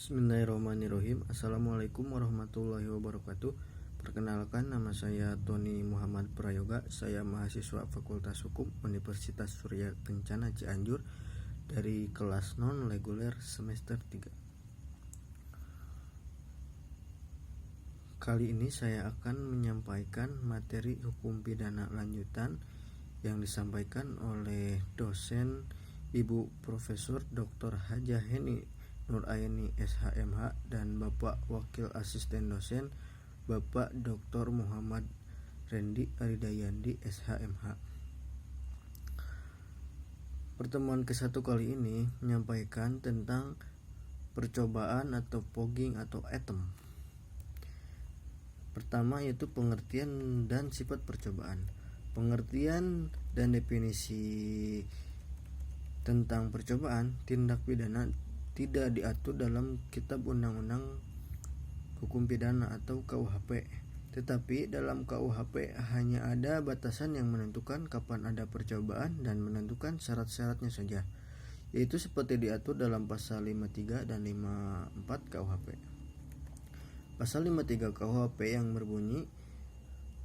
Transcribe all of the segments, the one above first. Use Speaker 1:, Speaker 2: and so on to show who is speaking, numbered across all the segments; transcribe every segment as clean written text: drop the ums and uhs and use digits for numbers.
Speaker 1: Bismillahirrahmanirrahim. Assalamualaikum warahmatullahi wabarakatuh. Perkenalkan, nama saya Tony Muhammad Prayoga. Saya mahasiswa Fakultas Hukum Universitas Surya Kencana Cianjur dari kelas non reguler semester 3. Kali ini saya akan menyampaikan materi hukum pidana lanjutan yang disampaikan oleh dosen Ibu Profesor Dr. Hajah Heni Nuraini SHMH dan Bapak Wakil Asisten Dosen Bapak Dr. Muhammad Rendi Aridayandi SHMH. Pertemuan ke-1 kali ini menyampaikan tentang percobaan atau fogging atau attempt. Pertama yaitu pengertian dan sifat percobaan. Pengertian dan definisi tentang percobaan tindak pidana tidak diatur dalam Kitab Undang-Undang Hukum Pidana atau KUHP, tetapi dalam KUHP hanya ada batasan yang menentukan kapan ada percobaan dan menentukan syarat-syaratnya saja, yaitu seperti diatur dalam pasal 53 dan 54 KUHP. Pasal 53 KUHP yang berbunyi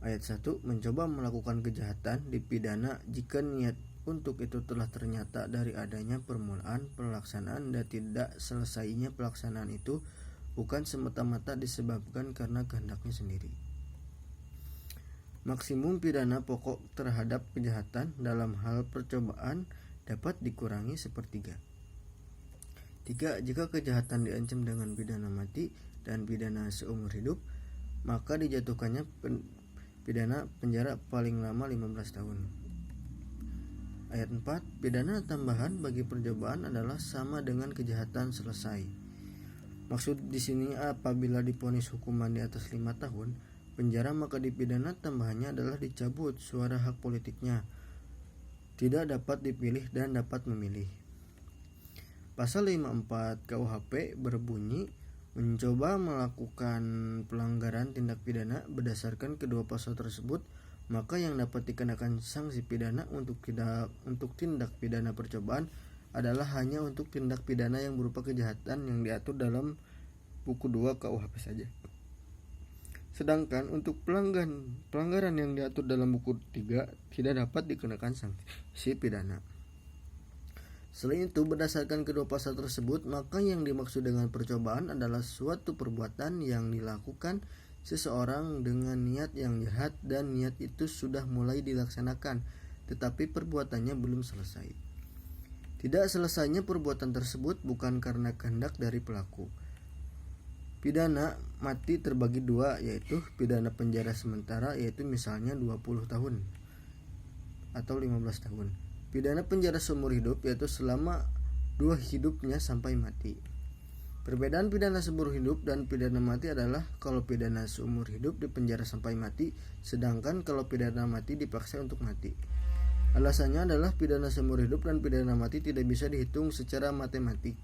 Speaker 1: ayat 1, mencoba melakukan kejahatan dipidana jika niat untuk itu telah ternyata dari adanya permulaan pelaksanaan dan tidak selesainya pelaksanaan itu bukan semata-mata disebabkan karena kehendaknya sendiri. Maksimum pidana pokok terhadap kejahatan dalam hal percobaan dapat dikurangi sepertiga. 3. Jika kejahatan diancam dengan pidana mati dan pidana seumur hidup, maka dijatuhkannya pidana penjara paling lama 15 tahun. Ayat 4, pidana tambahan bagi percobaan adalah sama dengan kejahatan selesai. Maksud di sini apabila diponis hukuman di atas 5 tahun penjara, maka dipidana tambahannya adalah dicabut suara hak politiknya, tidak dapat dipilih dan dapat memilih. Pasal 54 KUHP berbunyi mencoba melakukan pelanggaran tindak pidana berdasarkan kedua pasal tersebut, maka yang dapat dikenakan sanksi pidana untuk tindak pidana percobaan adalah hanya untuk tindak pidana yang berupa kejahatan yang diatur dalam buku 2 KUHP saja. Sedangkan untuk pelanggaran yang diatur dalam buku 3 tidak dapat dikenakan sanksi pidana. Selain itu, berdasarkan kedua pasal tersebut, maka yang dimaksud dengan percobaan adalah suatu perbuatan yang dilakukan seseorang dengan niat yang jahat dan niat itu sudah mulai dilaksanakan, tetapi perbuatannya belum selesai. Tidak selesainya perbuatan tersebut bukan karena kehendak dari pelaku. Pidana mati terbagi dua, yaitu pidana penjara sementara, yaitu misalnya 20 tahun atau 15 tahun. Pidana penjara seumur hidup, yaitu selama 2 hidupnya sampai mati. Perbedaan pidana seumur hidup dan pidana mati adalah kalau pidana seumur hidup dipenjara sampai mati, sedangkan kalau pidana mati dipaksa untuk mati. Alasannya adalah pidana seumur hidup dan pidana mati tidak bisa dihitung secara matematik.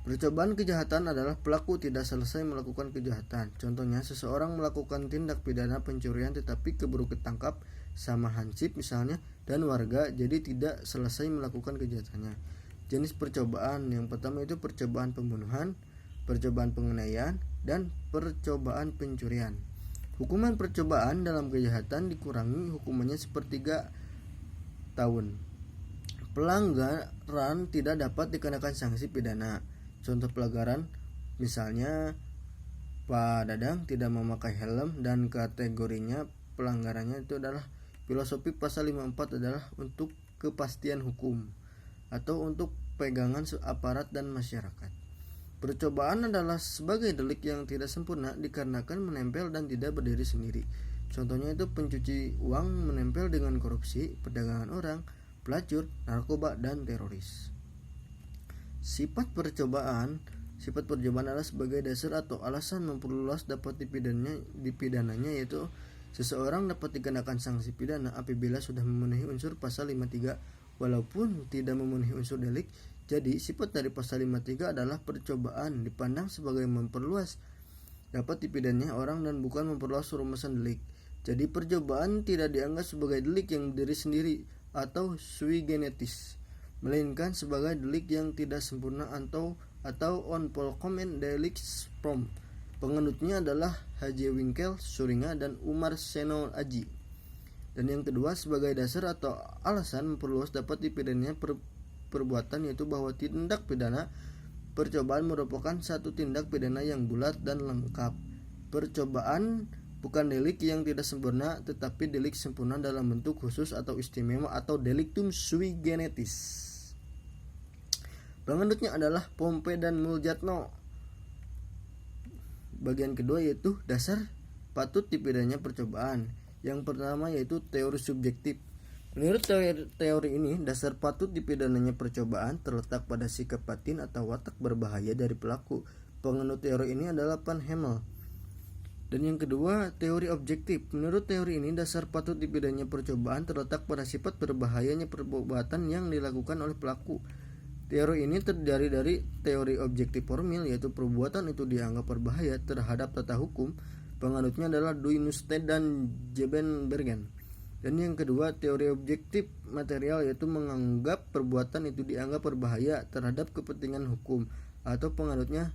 Speaker 1: Percobaan kejahatan adalah pelaku tidak selesai melakukan kejahatan. Contohnya, seseorang melakukan tindak pidana pencurian tetapi keburu ketangkap sama hansip misalnya dan warga, jadi tidak selesai melakukan kejahatannya. Jenis percobaan yang pertama itu percobaan pembunuhan, percobaan penganiayaan, dan percobaan pencurian. Hukuman percobaan dalam kejahatan dikurangi hukumannya sepertiga tahun. Pelanggaran tidak dapat dikenakan sanksi pidana. Contoh pelanggaran misalnya Pak Dadang tidak memakai helm dan kategorinya pelanggarannya itu adalah filosofi pasal 54 adalah untuk kepastian hukum atau untuk pegangan aparat dan masyarakat. Percobaan adalah sebagai delik yang tidak sempurna dikarenakan menempel dan tidak berdiri sendiri. Contohnya itu pencuci uang menempel dengan korupsi, perdagangan orang, pelacur, narkoba, dan teroris. Sifat percobaan adalah sebagai dasar atau alasan memperluas dapat dipidananya, yaitu seseorang dapat dikenakan sanksi pidana apabila sudah memenuhi unsur pasal 53 walaupun tidak memenuhi unsur delik. Jadi sifat dari pasal 53 adalah percobaan dipandang sebagai memperluas dapat dipidananya orang dan bukan memperluas rumusan delik. Jadi percobaan tidak dianggap sebagai delik yang berdiri sendiri atau sui generis, melainkan sebagai delik yang tidak sempurna atau atau Onvolkomen Delicts Prom. Penganutnya adalah H.J. Winkel, Suringa, dan Umar Seno Aji. Dan yang kedua, sebagai dasar atau alasan memperluas dapat dipidananya perbuatan, yaitu bahwa tindak pidana percobaan merupakan satu tindak pidana yang bulat dan lengkap. Percobaan bukan delik yang tidak sempurna, tetapi delik sempurna dalam bentuk khusus atau istimewa atau delictum sui generis. Penganutnya adalah Pompe dan Muljatno. Bagian kedua yaitu dasar patut dipidananya percobaan. Yang pertama yaitu teori subjektif. Menurut teori ini, dasar patut dipidananya percobaan terletak pada sikap batin atau watak berbahaya dari pelaku. Penganut teori ini adalah Van Hemel. Dan yang kedua, teori objektif. Menurut teori ini, dasar patut dipidananya percobaan terletak pada sifat berbahayanya perbuatan yang dilakukan oleh pelaku. Teori ini terdiri dari teori objektif formil, yaitu perbuatan itu dianggap berbahaya terhadap tata hukum. Penganutnya adalah Duimusted dan Jebenbergen. Dan yang kedua, teori objektif material, yaitu menganggap perbuatan itu dianggap berbahaya terhadap kepentingan hukum, atau penganutnya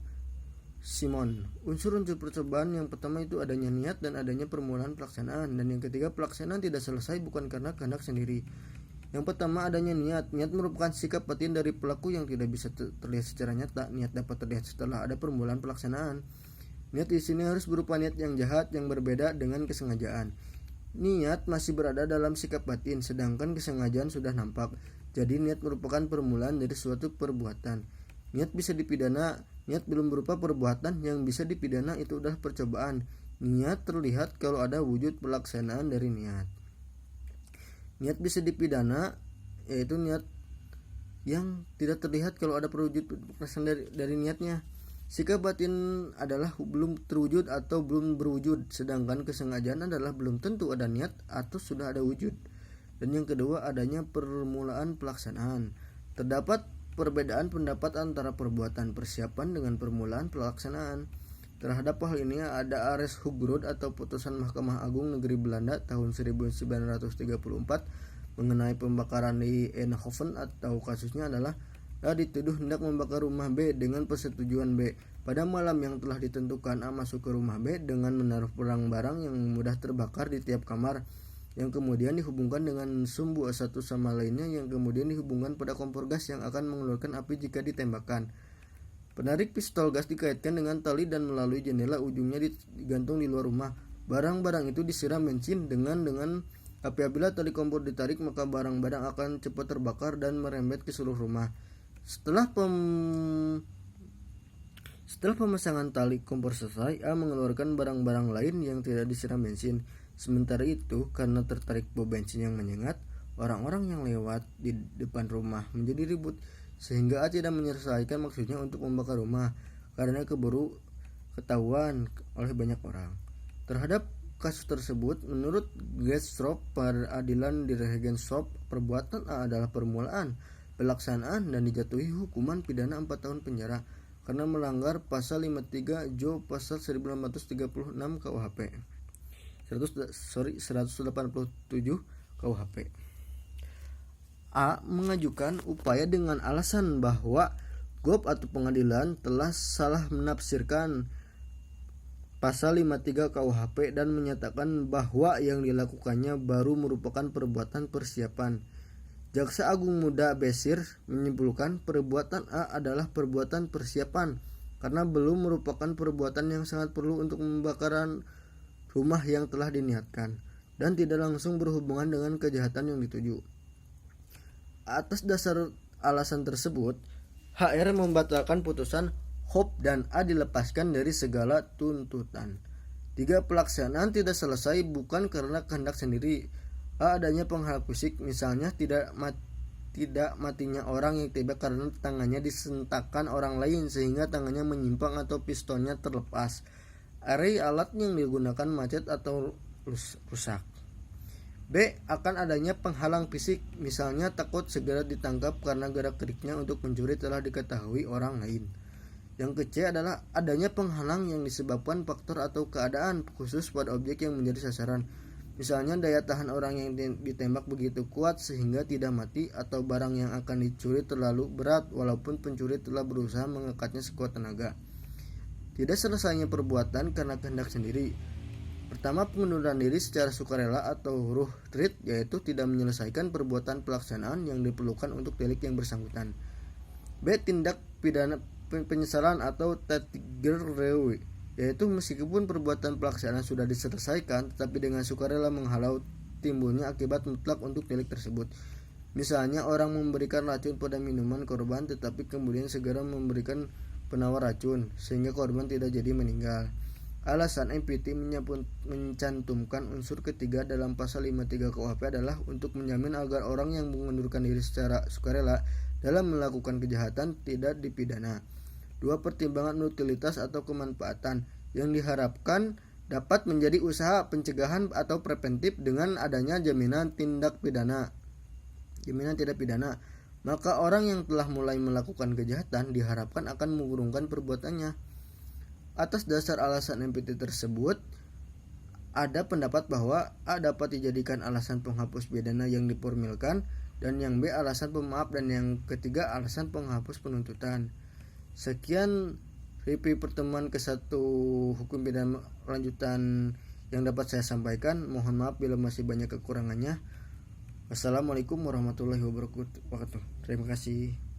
Speaker 1: Simon. Unsur-unsur percobaan yang pertama itu adanya niat dan adanya permulaan pelaksanaan. Dan yang ketiga, pelaksanaan tidak selesai bukan karena kehendak sendiri. Yang pertama adanya niat. Niat merupakan sikap batin dari pelaku yang tidak bisa terlihat secara nyata. Niat dapat terlihat setelah ada permulaan pelaksanaan. Niat di sini harus berupa niat yang jahat yang berbeda dengan kesengajaan. Niat masih berada dalam sikap batin, sedangkan kesengajaan sudah nampak. Jadi niat merupakan permulaan dari suatu perbuatan. Niat bisa dipidana. Niat belum berupa perbuatan. Yang bisa dipidana itu adalah percobaan. Niat terlihat kalau ada wujud pelaksanaan dari niat. Niat bisa dipidana, yaitu niat yang tidak terlihat kalau ada perwujud pelaksanaan dari niatnya. Sikap batin adalah belum terwujud atau belum berwujud, sedangkan kesengajaan adalah belum tentu ada niat atau sudah ada wujud. Dan yang kedua adanya permulaan pelaksanaan. Terdapat perbedaan pendapat antara perbuatan persiapan dengan permulaan pelaksanaan. Terhadap hal ini ada Ares Hoogrod atau putusan Mahkamah Agung Negeri Belanda tahun 1934 mengenai pembakaran di Eindhoven, atau kasusnya adalah A dituduh hendak membakar rumah B dengan persetujuan B. Pada malam yang telah ditentukan, A masuk ke rumah B dengan menaruh barang-barang yang mudah terbakar di tiap kamar, yang kemudian dihubungkan dengan sumbu satu sama lainnya, yang kemudian dihubungkan pada kompor gas yang akan mengeluarkan api jika ditembakkan. Penarik pistol gas dikaitkan dengan tali dan melalui jendela ujungnya digantung di luar rumah. Barang-barang itu disiram bensin dengan apabila tali kompor ditarik, maka barang-barang akan cepat terbakar dan merembet ke seluruh rumah. Setelah pemasangan tali kompor selesai, A mengeluarkan barang-barang lain yang tidak disiram bensin. Sementara itu, karena tertarik bau bensin yang menyengat, orang-orang yang lewat di depan rumah menjadi ribut, sehingga A tidak menyelesaikan maksudnya untuk membakar rumah karena keburu ketahuan oleh banyak orang. Terhadap kasus tersebut, menurut Gestrop, peradilan di Regenshof, perbuatan A adalah permulaan pelaksanaan dan dijatuhi hukuman pidana 4 tahun penjara karena melanggar pasal 53 Jo pasal 1936 KUHP 187 KUHP. A mengajukan upaya dengan alasan bahwa GOP atau pengadilan telah salah menafsirkan pasal 53 KUHP dan menyatakan bahwa yang dilakukannya baru merupakan perbuatan persiapan. Jaksa Agung Muda Besir menyimpulkan perbuatan A adalah perbuatan persiapan karena belum merupakan perbuatan yang sangat perlu untuk pembakaran rumah yang telah diniatkan dan tidak langsung berhubungan dengan kejahatan yang dituju. Atas dasar alasan tersebut, HR membatalkan putusan Hop dan A dilepaskan dari segala tuntutan. 3. Pelaksanaan tidak selesai bukan karena kehendak sendiri. A. Adanya penghalang fisik, misalnya tidak matinya orang yang tiba karena tangannya disentakkan orang lain sehingga tangannya menyimpang atau pistonnya terlepas. Array alat yang digunakan macet atau rusak. B. Akan adanya penghalang fisik, misalnya takut segera ditangkap karena gerak-geriknya untuk mencuri telah diketahui orang lain. Yang ke-C adalah adanya penghalang yang disebabkan faktor atau keadaan khusus pada objek yang menjadi sasaran, Misalnya daya tahan orang yang ditembak begitu kuat sehingga tidak mati, atau barang yang akan dicuri terlalu berat walaupun pencuri telah berusaha mengangkatnya sekuat tenaga. Tidak selesainya perbuatan karena kehendak sendiri. Pertama, pengunduran diri secara sukarela atau ruh trid, yaitu tidak menyelesaikan perbuatan pelaksanaan yang diperlukan untuk delik yang bersangkutan. B. Tindak pidana penyesalan atau tatigrewe, yaitu meskipun perbuatan pelaksanaan sudah diselesaikan tetapi dengan sukarela menghalau timbulnya akibat mutlak untuk delik tersebut. Misalnya orang memberikan racun pada minuman korban tetapi kemudian segera memberikan penawar racun sehingga korban tidak jadi meninggal. Alasan MPT mencantumkan unsur ketiga dalam pasal 53 KUHP adalah untuk menjamin agar orang yang mengundurkan diri secara sukarela dalam melakukan kejahatan tidak dipidana. 2. Pertimbangan utilitas atau kemanfaatan yang diharapkan dapat menjadi usaha pencegahan atau preventif dengan adanya jaminan tindak pidana. Jaminan tidak pidana, maka orang yang telah mulai melakukan kejahatan diharapkan akan mengurungkan perbuatannya. Atas dasar alasan MPT tersebut, ada pendapat bahwa A dapat dijadikan alasan penghapus pidana yang diformilkan, dan yang B alasan pemaaf, dan yang ketiga alasan penghapus penuntutan. Sekian review pertemuan ke-1 hukum pidana lanjutan yang dapat saya sampaikan. Mohon maaf bila masih banyak kekurangannya. Wassalamualaikum warahmatullahi wabarakatuh. Terima kasih.